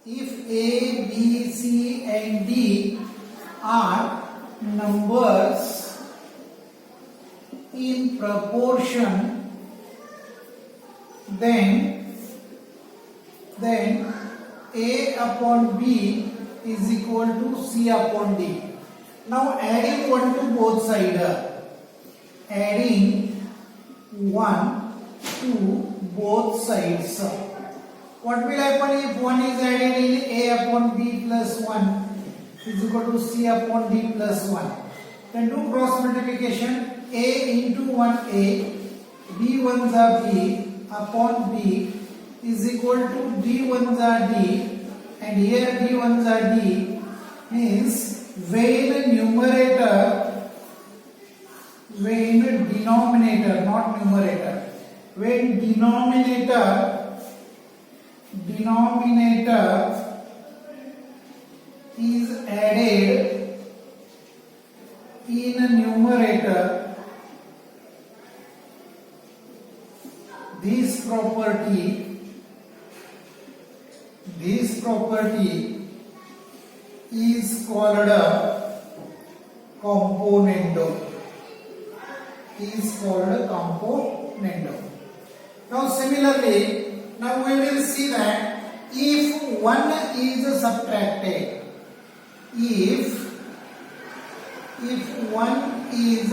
if A, B, C and D are numbers in proportion, then A upon B is equal to C upon D. Now adding 1 to both sides. Adding 1 to both sides. What will happen if 1 is added in A upon B plus 1 is equal to C upon D plus 1. Then do cross multiplication. A into 1A, B ones are B upon B is equal to D ones are D, and here D ones are D, means when denominator, not numerator, when denominator is added in a numerator, this property is called a componendo. Now similarly, now we will see that if 1 is subtracted, if 1 is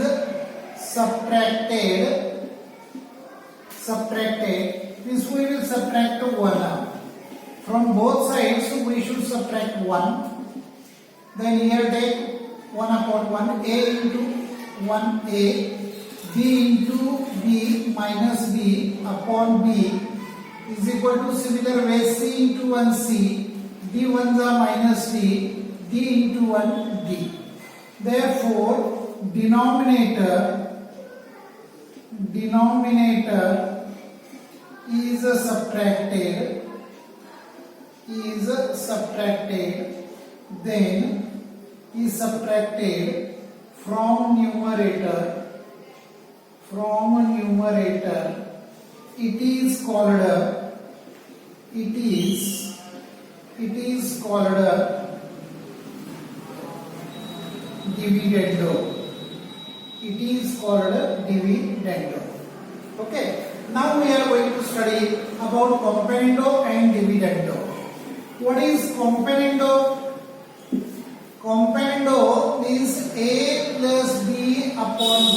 subtracted means we will subtract 1 from both sides, so we should subtract 1. Then here take 1 upon 1, A into 1A, B into B minus B upon B is equal to similar way C into 1C, D ones are minus D, D into 1 D. Therefore, denominator is subtracted, then is subtracted from numerator. It is called dividendo. Okay. Now we are going to study about componendo and dividendo. What is componendo? Componendo means A plus B upon B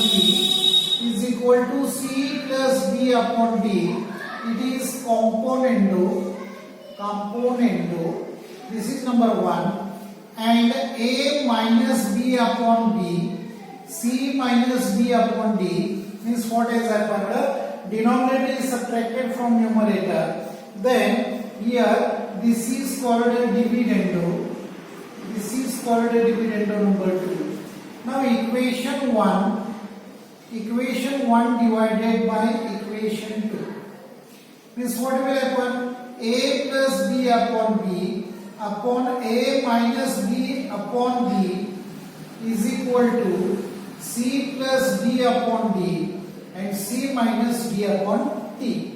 is equal to C plus B upon D. It is componendo. This is number 1. And A minus B upon B, C minus B upon D means what has happened? Denominator is subtracted from numerator. Then here this is called a dividendo. Number 2. Now equation 1 divided by equation 2 means what will happen? A plus B upon B upon A minus B upon D is equal to C plus D upon D and C minus D upon T.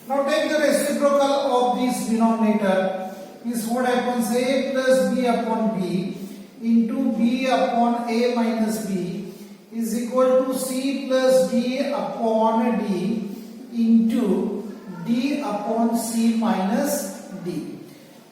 Now take the reciprocal of this denominator, is what happens? A plus B upon B into B upon A minus B is equal to C plus D upon D into D upon C minus D.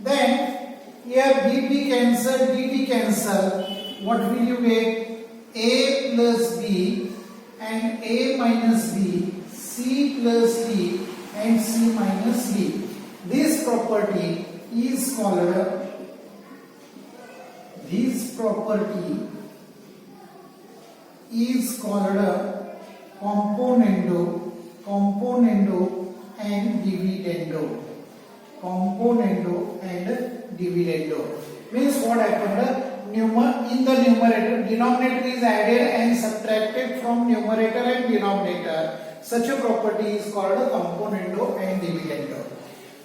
Then here DB cancel, DD cancel. What will you get? A plus B and A minus B, C plus D and C minus D. This property is called componendo and dividendo. Means what happened? In the numerator, denominator is added and subtracted from numerator and denominator. Such a property is called a componendo and dividendo.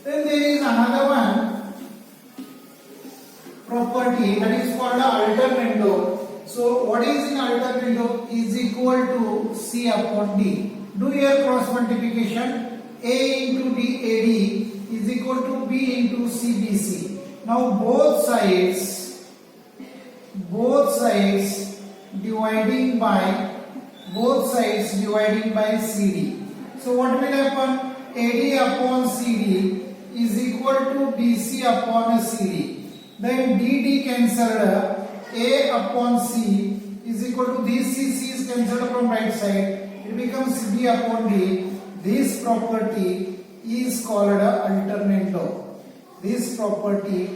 Then there is another one property that is called alternando. So what is in alternando? Is equal to C upon D. Do your cross multiplication. A into D AD is equal to B into CBC. Now both sides dividing by CD. So what will happen? AD upon CD is equal to BC upon CD. Then DD cancelled. A upon C is equal to this C is cancelled from right side. It becomes D upon D. This property is called alternando. This property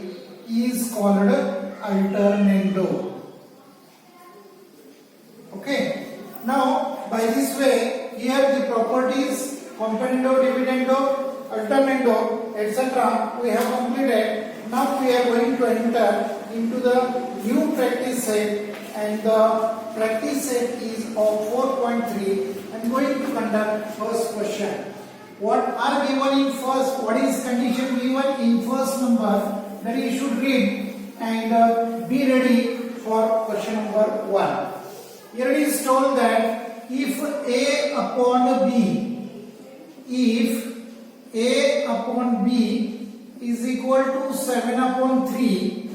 is called alternando. Okay. Now by this way, here the properties componendo, dividendo, alternando, etc. we have completed. Now we are going to enter into the new practice set, and the practice set is of 4.3. I am going to conduct first question. What are given in first? What is condition given in first number that you should read and be ready for question number 1. Here it is told that if A upon B is equal to 7 upon 3,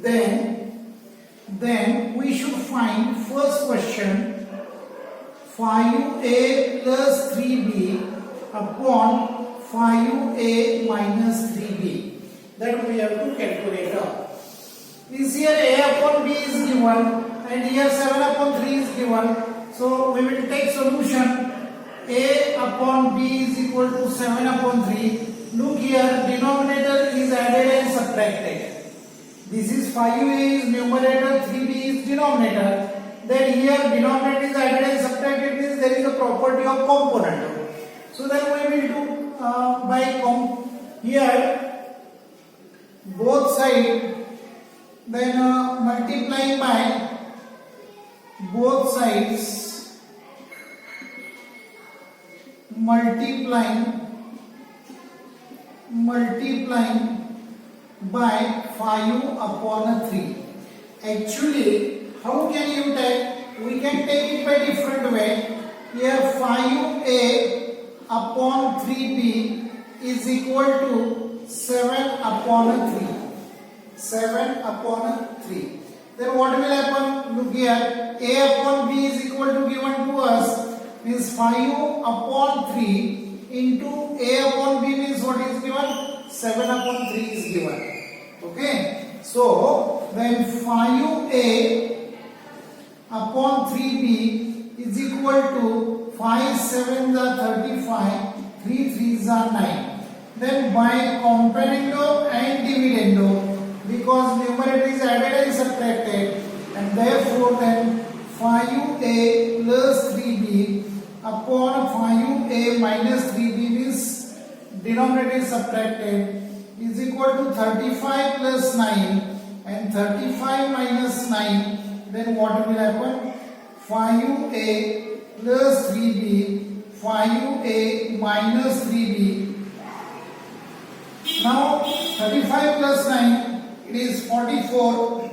then we should find first question 5A plus 3B upon 5A minus 3B. That we have to calculate out. This here A upon B is given and here 7 upon 3 is given. So we will take solution. A upon B is equal to 7 upon 3. Look here, denominator is added and subtracted. This is 5A is numerator, 3B is denominator. Then here denominator is added and subtracted, means there is a property of component. So then we will do by here both sides, then multiplying by both sides, multiplying by 5 upon 3. Actually, how can you take? We can take it by different way. Here 5A upon 3B is equal to 7 upon 3. 7 upon 3. Then what will happen? Look here. A upon B is equal to given to us means 5 upon 3 into A upon B means what is given? 7 upon 3 is given. Okay. So then 5A upon 3B is equal to 5 7s are 35, 3 3s are 9. Then by componendo and dividendo, because numerator is added and subtracted, and therefore then 5A plus 3B upon 5A minus 3B means denominator is subtracted is equal to 35 plus 9, and 35 minus 9, then what will happen? 5A plus 3B, 5A minus 3B. Now 35 plus 9, it is 44.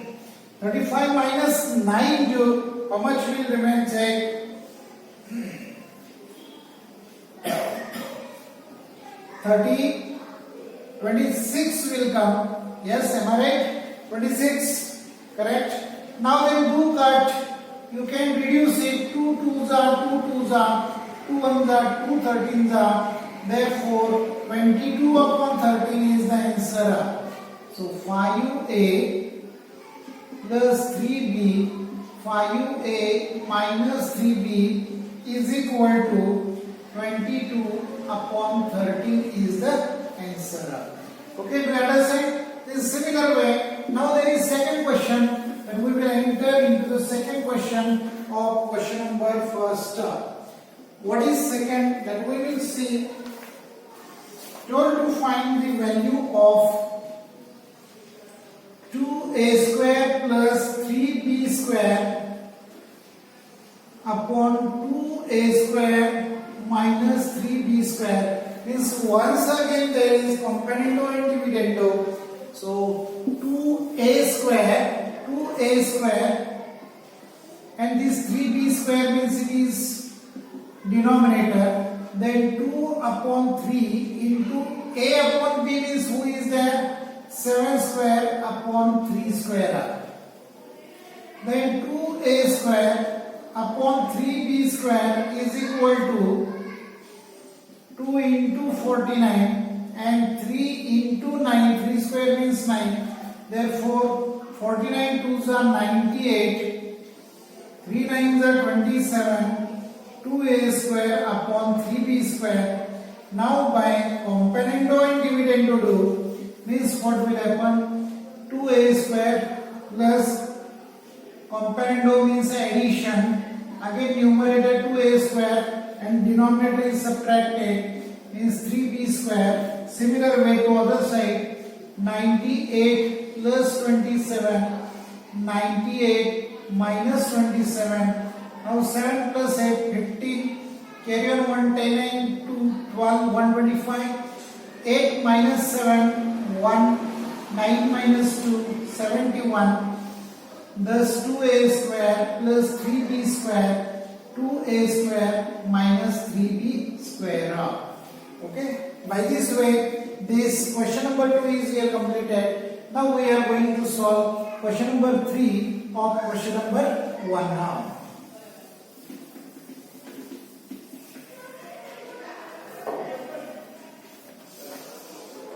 35 minus 9, how much will remain? Check. 26 will come. Yes, am I right? 26, correct. Now then do cut. You can reduce it. 2 2s are 2 2s are, 2 1s are 2 13s are. Therefore, 22 upon 13 is the answer. So 5A plus 3B, 5A minus 3B is equal to 22 upon 13 is the answer. Okay, do you understand? This similar way. Now there is second question, and we will enter into the second question of question number first. What is second? That we will see. Told to find the value of 2A square plus 3B square upon 2A square minus 3B square. Means once again there is componendo and dividendo. So 2A square and this 3B square means it is denominator. Then 2 upon 3 into A upon B means who is there? 7 square upon 3 square. Then 2a square upon 3b square is equal to 2 into 49 and 3 into 9. 3 square means 9. Therefore, 49 2s are 98. 3 9s are 27. 2a square upon 3b square. Now by componendo and dividendo do, means what will happen? 2a square plus componendo means addition. Again numerator 2a square and denominator is subtracted, means 3b square. Similar way to other side, 98 plus 27, 98 minus 27. Now 7 plus 8, 15. Carry on 110 to 12, 125. 8 minus 7, 1. 9 minus 2, 71. Thus 2a square plus 3b square, 2a square minus 3b square. Okay. By this way, this question number 2 is here completed. Now we are going to solve question number 3 of question number 1 now.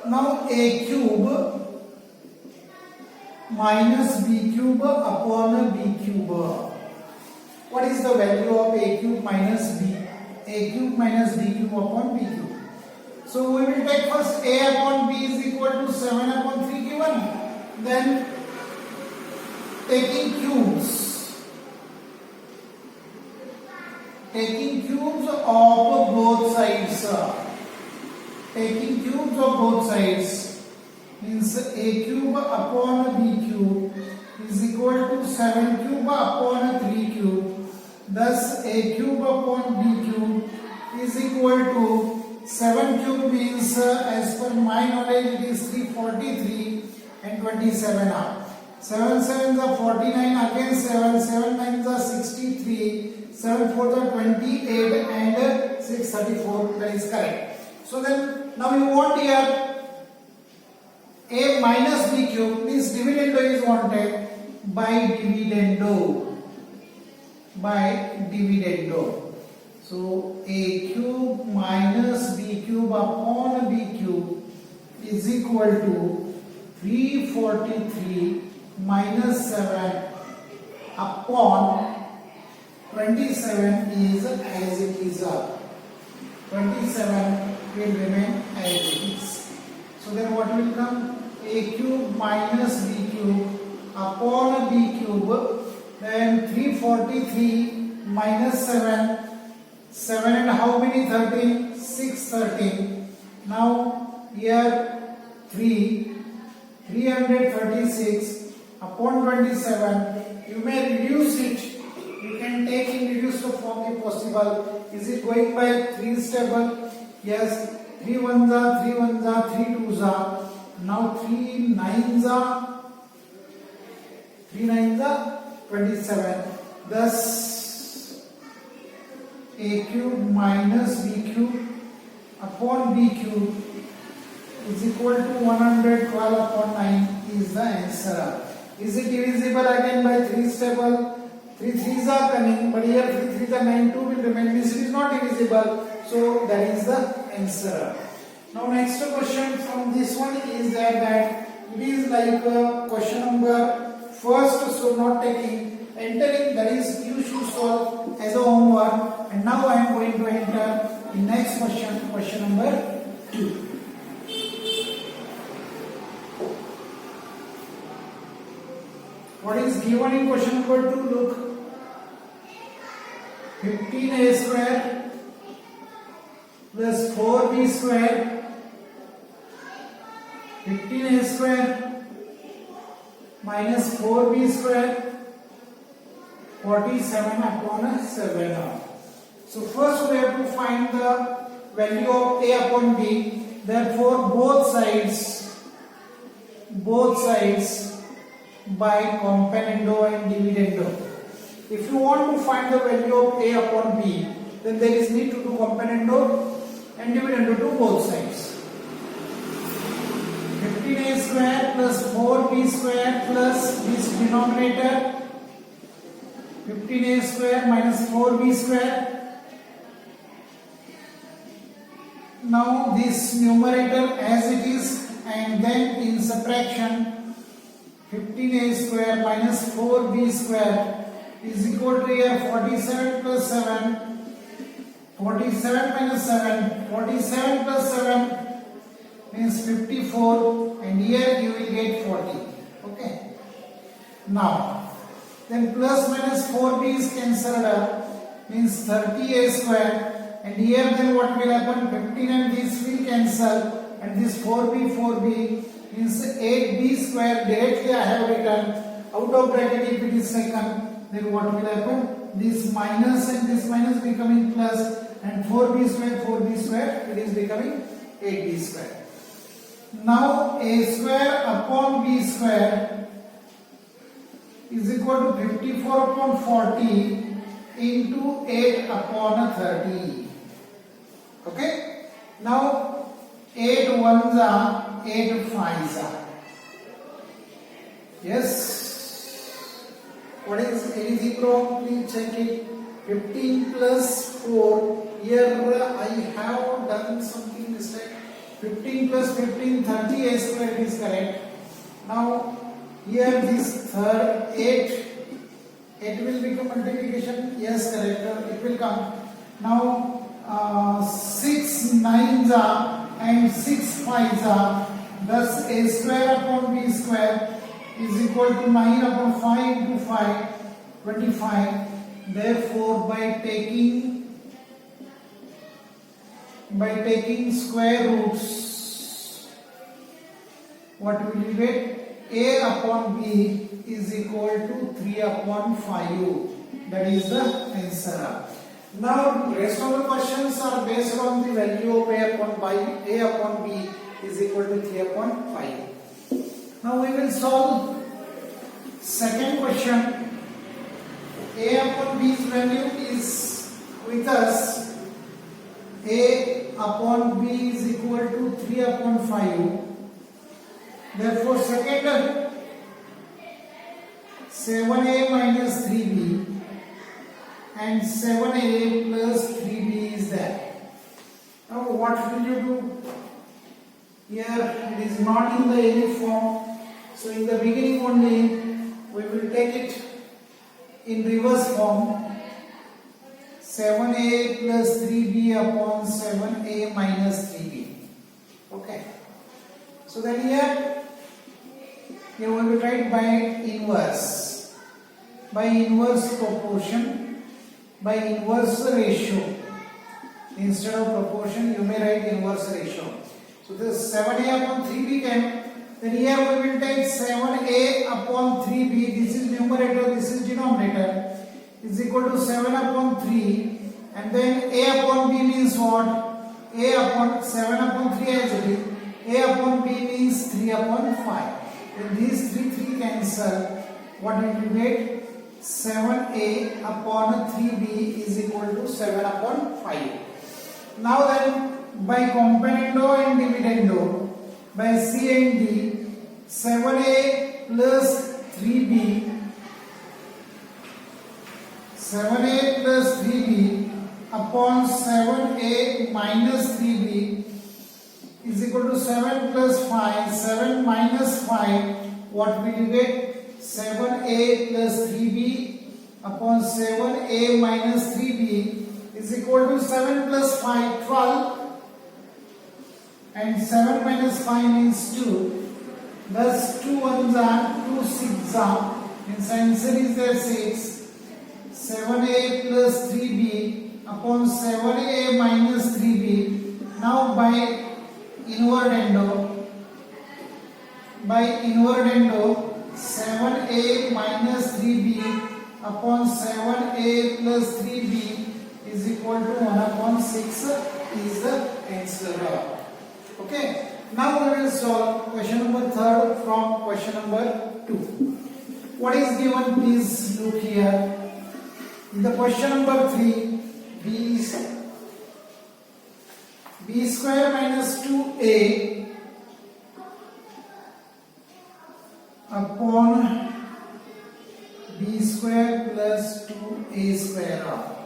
Now a cube minus b cube upon b cube. What is the value of a cube minus b? A cube minus b cube upon b cube. So we will take first a upon b is equal to 7 upon 3 given. Then taking cubes of both sides. Taking cubes of both sides means a cube upon b cube is equal to 7 cube upon 3 cube. Thus a cube upon b cube is equal to 7 cube means as per my knowledge it is 343 and 27 are. 7 sevens are 49, again 7, 7 nines are 63, 7 fours are 28 and 6 34. That is correct. So then now you want here a minus b cube means dividendo is wanted by dividendo. So a cube minus b cube upon b cube is equal to 343 minus 7 upon 27 is as it is. 27 will remain as it is. So then what will come? A cube minus b cube upon b cube. Then 343 minus 7. 7 and how many? 13. 6 13. Now here 336 upon 27. You may reduce it. You can take in reduced form if possible. Is it going by 3 stable? Yes. 3 1s are 3 1s are 3 2s are. Now 3 9s are 27. Thus a cube minus b cube upon b cube is equal to 112 upon 9 is the answer. Is it divisible again by 3 stable? 3 3s are coming, but here 3 3s are 9, 2 will remain. This is not divisible, so that is the answer. Now next question from this one is that it is like question number first, so not taking, entering, that is you should solve as a homework. And now I am going to enter the next question, question number 2. What is given in question number 2? Look, 15a square plus 4b square. 15a square minus 4b square, 47 upon 7. So first we have to find the value of a upon b. Therefore both sides by componendo and dividendo. If you want to find the value of a upon b, then there is need to do componendo and dividendo to both sides. 15 15a square plus 4b square plus this denominator 15a square minus 4b square. Now this numerator as it is, and then in subtraction 15a square minus 4b square is equal to here 47 plus 7, 47 minus 7, 47 plus 7 means 54, and here you will get 40. Okay. Now then plus minus 4b is cancelled up, means 30a square, and here then what will happen, 15 and this will cancel, and this 4b means 8b square directly I have written. Out of bracket if it is taken, then what will happen, this minus and this minus becoming plus, and 4b square it is becoming 8b square. Now a square upon b square is equal to 54 upon 40 into 8 upon 30. Okay. Now 8 ones are 8 fives are. Yes. What is anything wrong? Please check it. 15 plus 4. Here I have done something mistake. 15 plus 15, 30a square is correct. Now here this third 8 will become multiplication. Yes, correct. It will come. Now 6 nines are and 6 fives are. Thus a square upon b square is equal to 9 upon 5 into 5, 25. Therefore, by taking square roots, what will you get? A upon b is equal to 3 upon 5. That is the answer. Now, rest of the questions are based on the value of a upon b is equal to 3 upon 5. Now, we will solve second question. A upon b's value is with us. A upon b is equal to 3 upon 5. Therefore, second 7a minus 3b and 7a plus 3b is there. Now, what will you do? Here it is not in the any form. So, in the beginning only, we will take it in reverse form. 7a plus 3b upon 7a minus 3b. Okay. So then here we will write by inverse proportion, by inverse ratio. Instead of proportion, you may write inverse ratio. So this 7a upon 3b came. Then here we will take 7a upon 3b. This is numerator, this is denominator. Is equal to 7 upon 3, and then a upon b means what? A upon 7 upon 3 as it is. A upon b means 3 upon 5. Then these 3 cancel. What will you get? 7a upon 3b is equal to 7 upon 5. Now then, by componendo and dividendo, by C and D, 7a plus 3b, 7a plus 3b upon 7a minus 3b is equal to 7 plus 5, 7 minus 5, what will you get? 7a plus 3b upon 7a minus 3b is equal to 7 plus 5, 12, and 7 minus 5 means 2. Thus 2 ones are 2 6 are, means answer is there 6. 7a plus 3b upon 7a minus 3b. Now by inwardendo, 7a minus 3b upon 7a plus 3b is equal to 1 upon 6 is the answer. Okay. Now we will solve question number 3 from question number 2. What is given? Please look here. In the question number 3, b square minus 2a upon b square plus 2a square of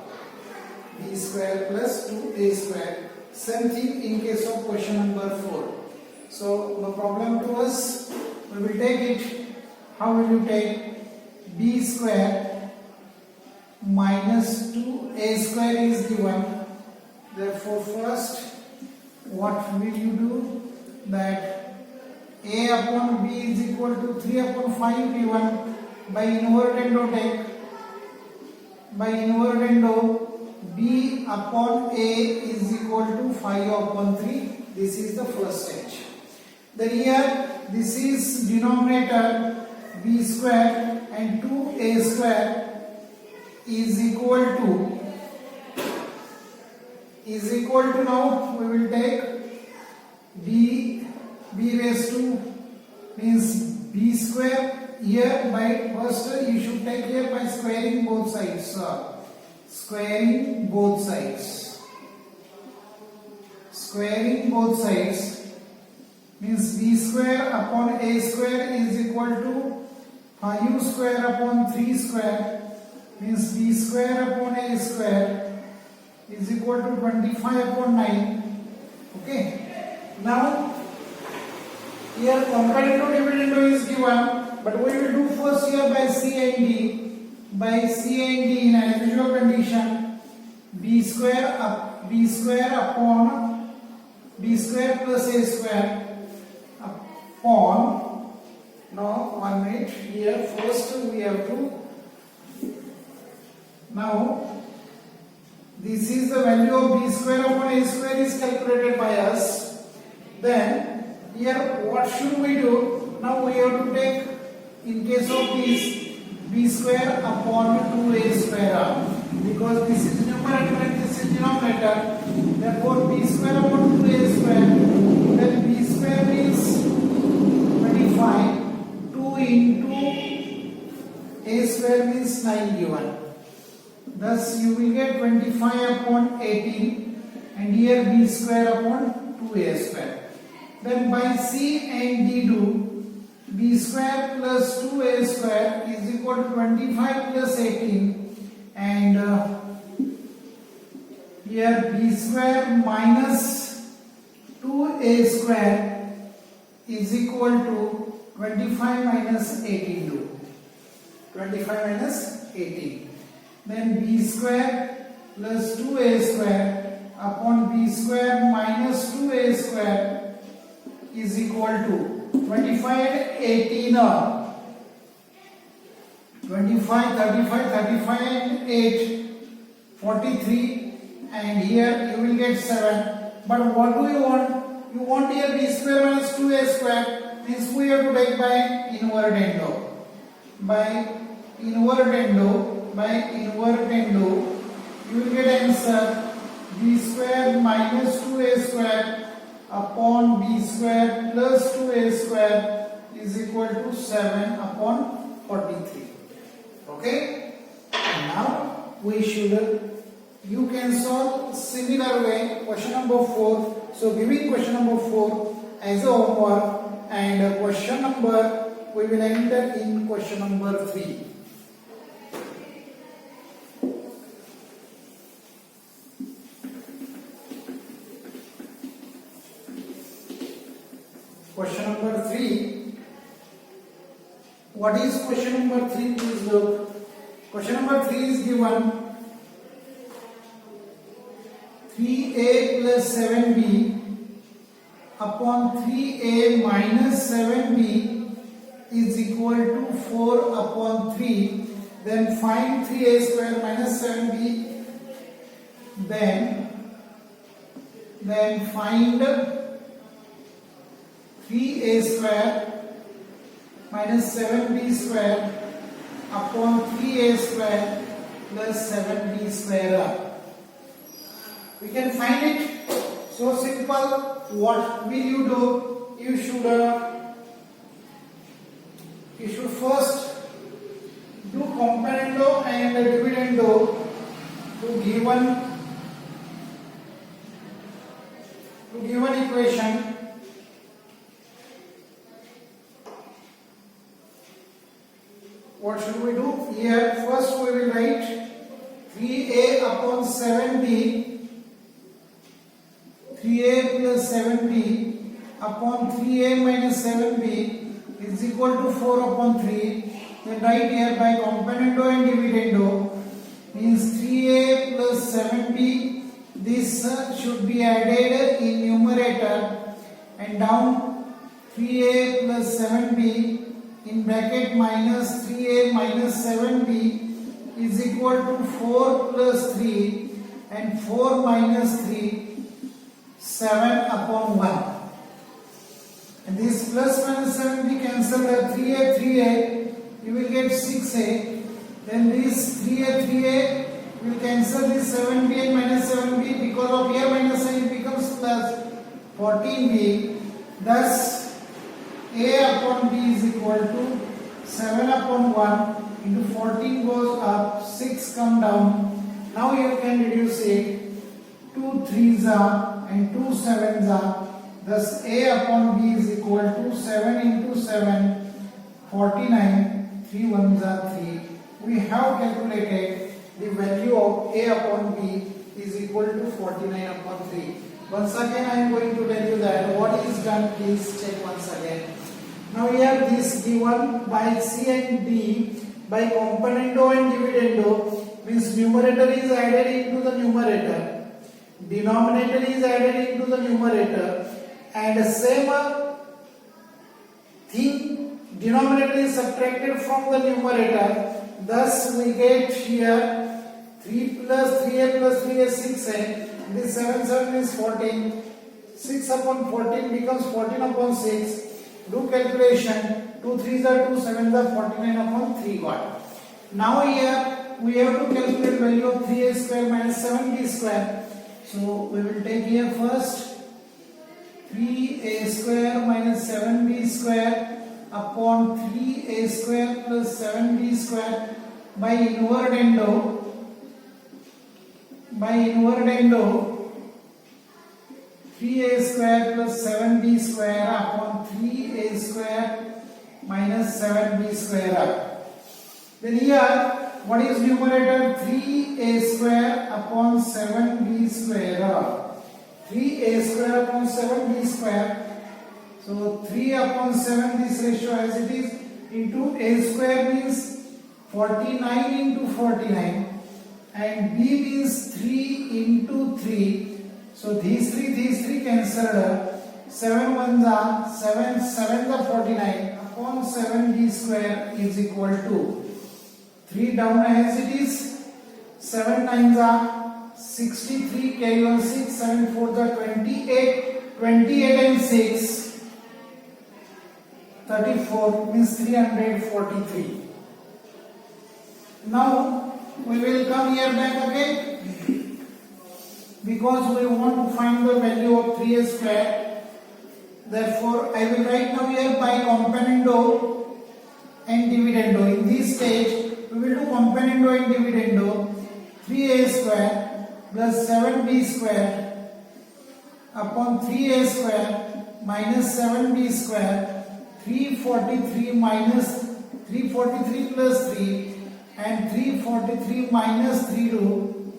b square plus 2a square. Same thing in case of question number 4. So no problem to us. We will take it. How will you take? B square minus 2a square is given. Therefore first what will you do? That a upon b is equal to 3 upon 5 given. By inward endo take. By inward endo b upon a is equal to 5 upon 3. This is the first stage. Then here this is denominator b square and 2a square is equal to now we will take b raised to means b square. Here by first you should take here by squaring both sides. Squaring both sides. Squaring both sides means b square upon a square is equal to 5 square upon 3 square means b square upon a square is equal to 25 upon 9. Okay. Now here comparative dividendo is given. But we will do first here by C and D. By C and D in an usual condition, b square upon b square plus a square upon. Now 1 minute here. First we have to. Now this is the value of b square upon a square is calculated by us. Then here what should we do? Now we have to take. In case of this b square upon 2a square because this is numerator and this is denominator, therefore b square upon 2a square, then b square means 25, 2 into a square means 9 given. Thus you will get 25 upon 18 and here b square upon 2a square. Then by C and D do b square plus 2a square is equal to 25 plus 18 and here b square minus 2a square is equal to 25 minus 18 do. 25 minus 18. Then b square plus 2a square upon b square minus 2a square is equal to 25 and 18 are 25, 35, 35 and 8, 43 and here you will get 7. But what do you want? You want here b square minus 2a square means we have to take by inward endo. By inward endo you will get answer b square minus 2a square upon b square plus 2a square is equal to 7 upon 43. Okay. Now we should. You can solve similar way question number 4. So giving question number 4 as a homework and question number we will enter in question number 3. Question number 3. What is question number 3? Please look. Question number 3 is given 3a plus 7b upon 3a minus 7b is equal to 4 upon 3. Then find 3a square minus 7b. Then find 3a square minus 7b square upon 3a square plus 7b square. We can find it. So simple. What will you do? You should first do comparando and dividendo to given equation. what should we do? Here first we will write 3a upon 7b, 3a plus 7b upon 3a minus 7b is equal to 4 upon 3. Then write here by componendo and dividendo means 3a plus 7b. This should be added in numerator and down 3a plus 7b in bracket minus 3a minus 7b is equal to 4 plus 3 and 4 minus 3, 7 upon 1. And this plus minus 7b cancel 3a, 3a, you will get 6a. Then this 3a, 3a will cancel this 7b and minus 7b, because of here minus sign it becomes plus 14b. Thus a upon b is equal to 7 upon 1 into 14 goes up, 6 come down. Now you can reduce it. 2 3s are and 2 7s are. Thus a upon b is equal to 7 into 7, 49. 3 1s are 3. We have calculated the value of a upon b is equal to 49 upon 3. Once again I am going to tell you that what is done, please check once again. Now here this given by c and d by componendo and dividendo means numerator is added into the numerator, denominator is added into the numerator, and same thing denominator is subtracted from the numerator. Thus we get here 3 plus 3a plus 3 is 6a. This 7 7 is 14. 6 upon 14 becomes 14 upon 6. Do calculation. 2 3s are 2, 7s are 49 upon 3 got. Now here we have to calculate value of 3a square minus 7b square. So we will take here first 3a square minus 7b square upon 3a square plus 7b square by invertendo 3a square plus 7b square upon 3a square minus 7b square. Then here what is numerator? 3a square upon 7b square. 3a square upon 7b square. So 3 upon 7 this ratio as it is into a square means 49 into 49 and b means 3 into 3. So these three cancelled. 7 ones are 7, 7 are 49 upon 7b square is equal to 3 down as it is. 7 9s are 63, carry on 6, 7 4s are 28, 28 and 6. 34 means 343. Now we will come here back again because we want to find the value of 3a square. Therefore I will write now here by componendo and dividendo. In this stage we will do componendo and dividendo. 3a square plus 7b square upon 3a square minus 7b square. 343 minus 343 plus 3 and 343 minus 3 do.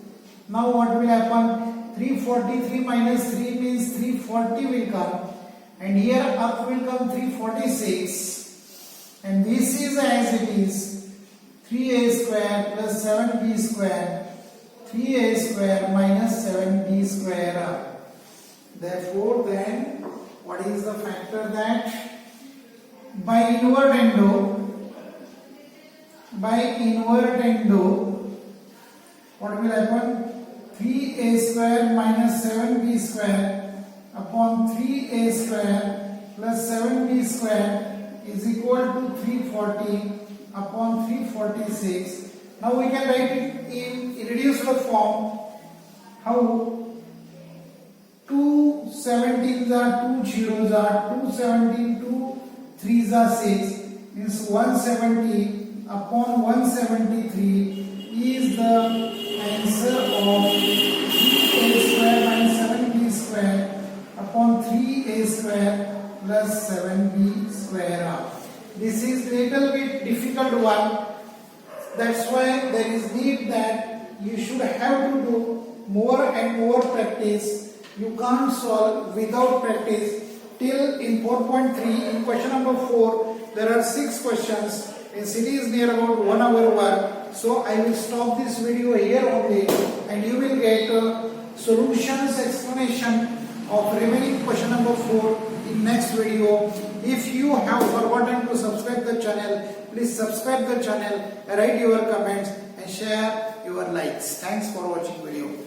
Now what will happen? 343 minus 3 means 340 will come, and here up will come 346, and this is as it is 3a square plus 7b square, 3a square minus 7b square. Therefore then what is the factor? That by invertendo what will happen? 3a square minus 7b square upon 3a square plus 7b square is equal to 340 upon 346. Now we can write it in reduced form. How? 2 17s are 2 zeros are 2 17, 2 3s are 6 means 170 upon 173 is the answer of 3a square minus 7b square upon 3a square plus 7b square. This is little bit difficult one, That's why there is need that you should have to do more and more practice. You can't solve without practice. Till in 4.3, in question number 4, there are 6 questions. In city is near about 1 hour work. So I will stop this video here only, and you will get solutions explanation of remaining question number 4 in next video. If you have forgotten to subscribe the channel, please subscribe the channel, write your comments and share your likes. Thanks for watching video.